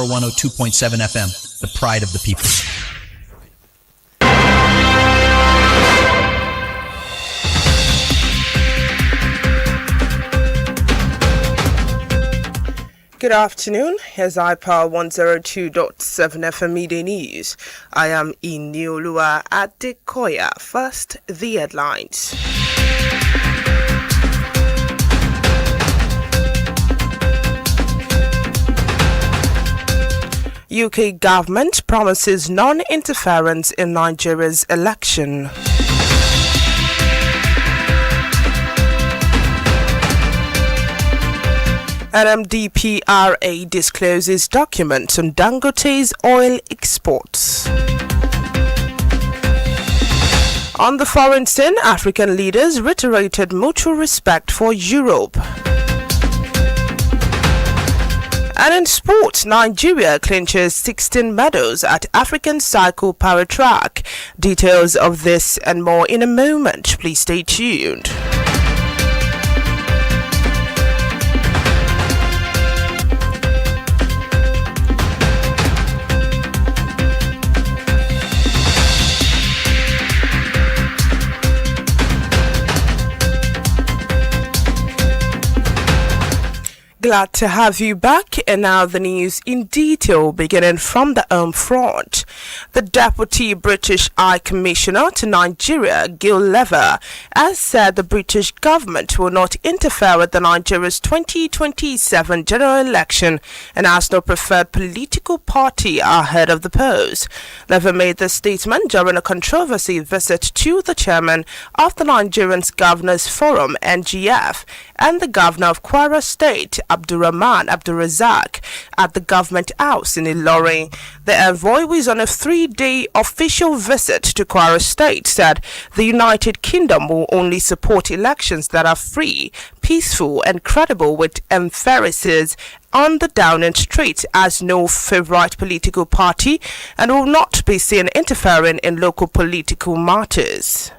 Power 102.7 FM, the pride of the people. Good afternoon. Here's iPower 102.7 FM Media News. I am Inioluwa Adekoya. First, the headlines. UK government promises non-interference in Nigeria's election. NMDPRA discloses documents on Dangote's oil exports. On the foreign scene, African leaders reiterated mutual respect for Europe. And in sports, Nigeria clinches 16 medals at African Cycle Power Track. Details of this and more in a moment. Please stay tuned. Glad to have you back, and now the news in detail, beginning from the home front. The Deputy British High Commissioner to Nigeria, Gil Lever, has said the British government will not interfere with the Nigeria's 2027 general election and has no preferred political party ahead of the polls. Lever made this statement during a controversy visit to the chairman of the Nigerian Governors Forum, NGF, and the governor of Kwara State, Abdurrahman Abdurrazak, at the government house in Ilorin. The envoy, who is on a 3-day official visit to Kwara State, said the United Kingdom will only support elections that are free, peaceful and credible, with emphasis on the Downing Street as no favorite political party, and will not be seen interfering in local political matters.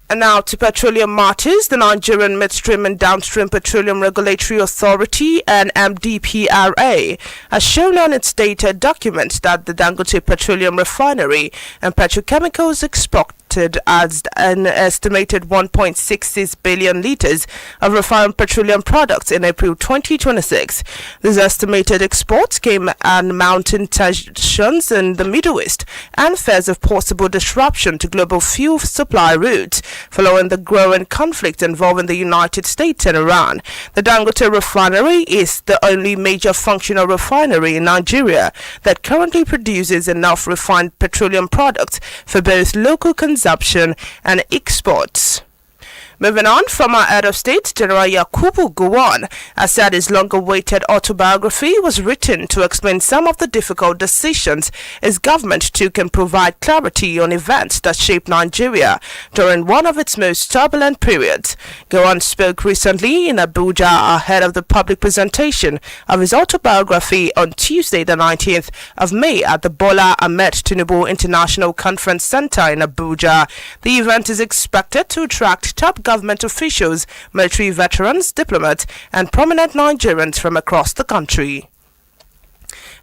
And now to petroleum matters. The Nigerian Midstream and Downstream Petroleum Regulatory Authority, NMDPRA, has shown on its data documents that the Dangote Petroleum Refinery and petrochemicals exported as an estimated 1.66 billion litres of refined petroleum products in April 2026. These estimated exports came on mounting tensions in the Middle East and fears of possible disruption to global fuel supply routes following the growing conflict involving the United States and Iran. The Dangote Refinery is the only major functional refinery in Nigeria that currently produces enough refined petroleum products for both local consumption and exports. Moving on, from our head of state, General Yakubu Gowon has said his long-awaited autobiography was written to explain some of the difficult decisions his government took and provide clarity on events that shaped Nigeria during one of its most turbulent periods. Gowon spoke recently in Abuja ahead of the public presentation of his autobiography on Tuesday, the 19th of May at the Bola Ahmed Tinubu International Conference Center in Abuja. The event is expected to attract top government officials, military veterans, diplomats, and prominent Nigerians from across the country.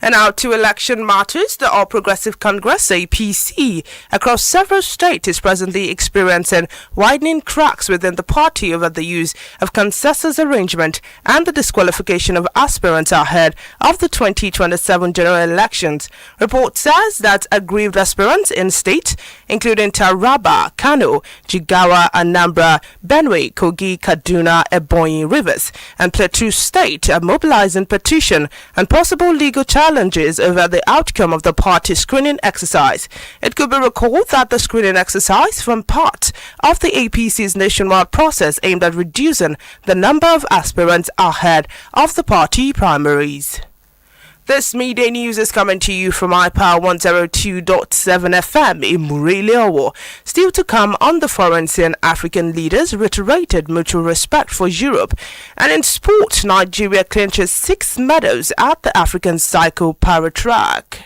And now to election matters. The All Progressive Congress, APC, across several states is presently experiencing widening cracks within the party over the use of consensus arrangement and the disqualification of aspirants ahead of the 2027 general elections. Report says that aggrieved aspirants in states including Taraba, Kano, Jigawa, Anambra, Benue, Kogi, Kaduna, Ebonyi, Rivers, and Plateau State are mobilizing petition and possible legal challenges over the outcome of the party screening exercise. It could be recalled that the screening exercise formed part of the APC's nationwide process aimed at reducing the number of aspirants ahead of the party primaries. This media news is coming to you from iPower 102.7 FM in Inioluwa. Still to come on the foreign scene, African leaders reiterated mutual respect for Europe. And in sport, Nigeria clinches 6 medals at the African Cycle Power Track.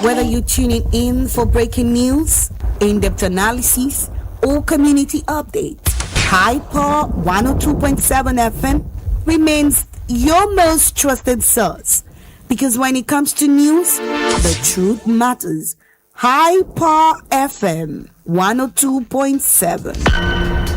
Whether you're tuning in for breaking news, in-depth analysis, or community updates, Hyper 102.7 FM remains your most trusted source. Because when it comes to news, the truth matters. Hyper FM 102.7.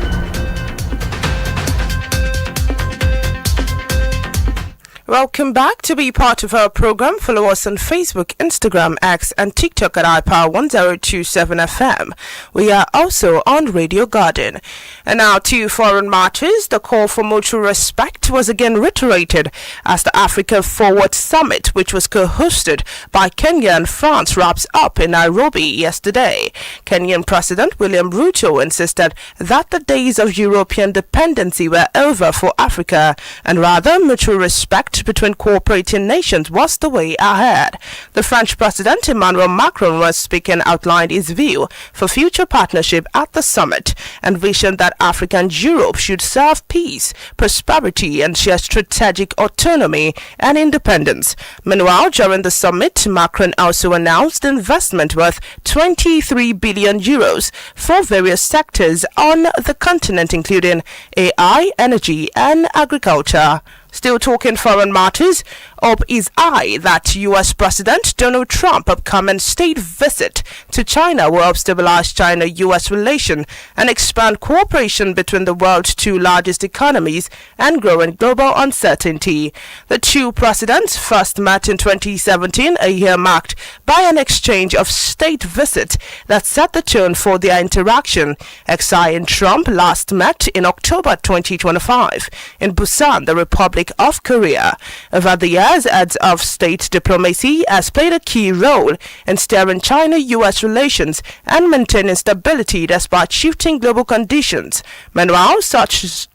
Welcome back. To be part of our program, follow us on Facebook, Instagram, X, and TikTok at iPower1027FM. We are also on Radio Garden. And now to foreign matters. The call for mutual respect was again reiterated as the Africa Forward Summit, which was co-hosted by Kenya and France, wraps up in Nairobi yesterday. Kenyan President William Ruto insisted that the days of European dependency were over for Africa, and rather mutual respect between cooperating nations was the way ahead. The French President Emmanuel Macron was speaking, outlined his view for future partnership at the summit and visioned that Africa and Europe should serve peace, prosperity and share strategic autonomy and independence. Meanwhile, during the summit, Macron also announced investment worth 23 billion euros for various sectors on the continent, including AI, energy and agriculture. Still talking foreign matters, up is eye that U.S. President Donald Trump's upcoming state visit to China will help stabilize China-U.S. relation and expand cooperation between the world's two largest economies and growing global uncertainty. The two presidents first met in 2017, a year marked by an exchange of state visits that set the tone for their interaction. Xi and Trump last met in October 2025 in Busan, the Republic of Korea. Over the years, heads of state diplomacy has played a key role in steering China-U.S. relations and maintaining stability despite shifting global conditions. Meanwhile, since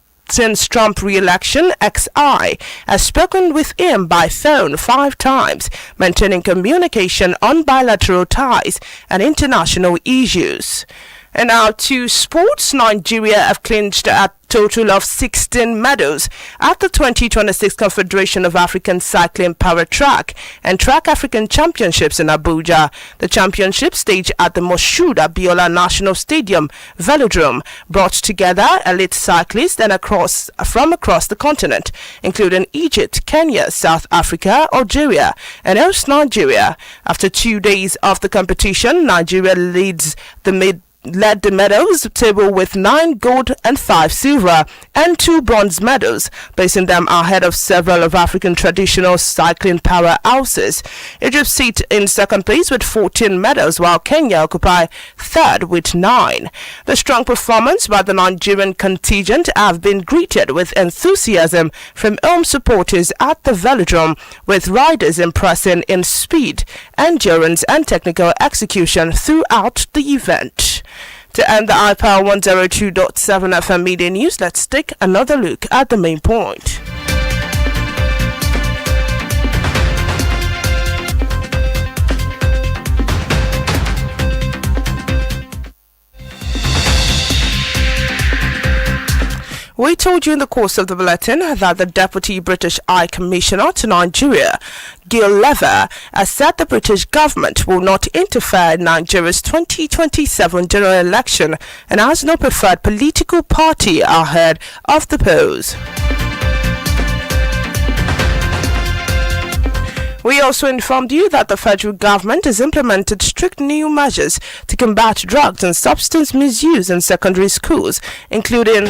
Trump's re-election, Xi has spoken with him by phone 5 times, maintaining communication on bilateral ties and international issues. And now to sports. Nigeria have clinched a total of 16 medals at the 2026 Confederation of African Cycling Power Track and Track African Championships in Abuja. The championship, staged at the Moshood Abiola National Stadium Velodrome, brought together elite cyclists and from across the continent, including Egypt, Kenya, South Africa, Algeria, and else Nigeria. After 2 days of the competition, Nigeria led the medals table with 9 gold and 5 silver and 2 bronze medals, placing them ahead of several of African traditional cycling powerhouses. Egypt sit in second place with 14 medals, while Kenya occupy third with 9. The strong performance by the Nigerian contingent have been greeted with enthusiasm from home supporters at the Velodrome, with riders impressing in speed, endurance and technical execution throughout the event. To end the iPower 102.7 FM Media News, let's take another look at the main point. We told you in the course of the bulletin that the Deputy British High Commissioner to Nigeria, Gil Lever, has said the British government will not interfere in Nigeria's 2027 general election and has no preferred political party ahead of the polls. We also informed you that the federal government has implemented strict new measures to combat drugs and substance misuse in secondary schools, including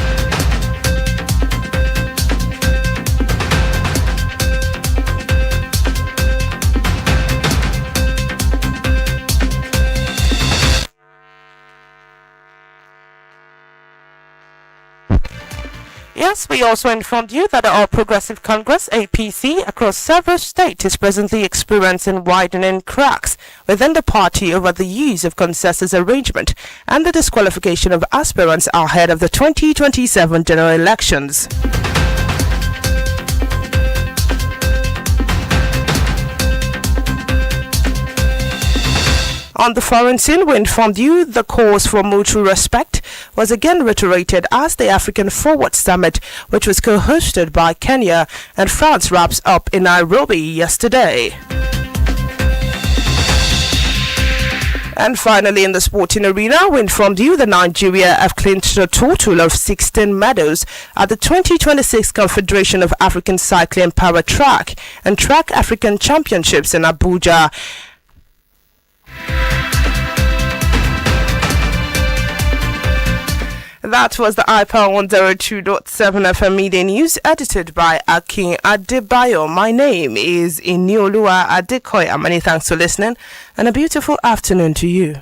Yes, we also informed you that the All Progressive Congress, APC, across several states is presently experiencing widening cracks within the party over the use of consensus arrangement and the disqualification of aspirants ahead of the 2027 general elections. On the foreign scene, we informed you the cause for mutual respect was again reiterated as the African Forward Summit, which was co-hosted by Kenya and France, wraps up in Nairobi yesterday. And finally, in the sporting arena, we informed you that Nigeria have clinched a total of 16 medals at the 2026 Confederation of African Cycling Power Track and Track African Championships in Abuja. That was the iPower 102.7 FM Media News, edited by Akin Adebayo. My name is Inioluwa Adekoya. Many thanks for listening, and a beautiful afternoon to you.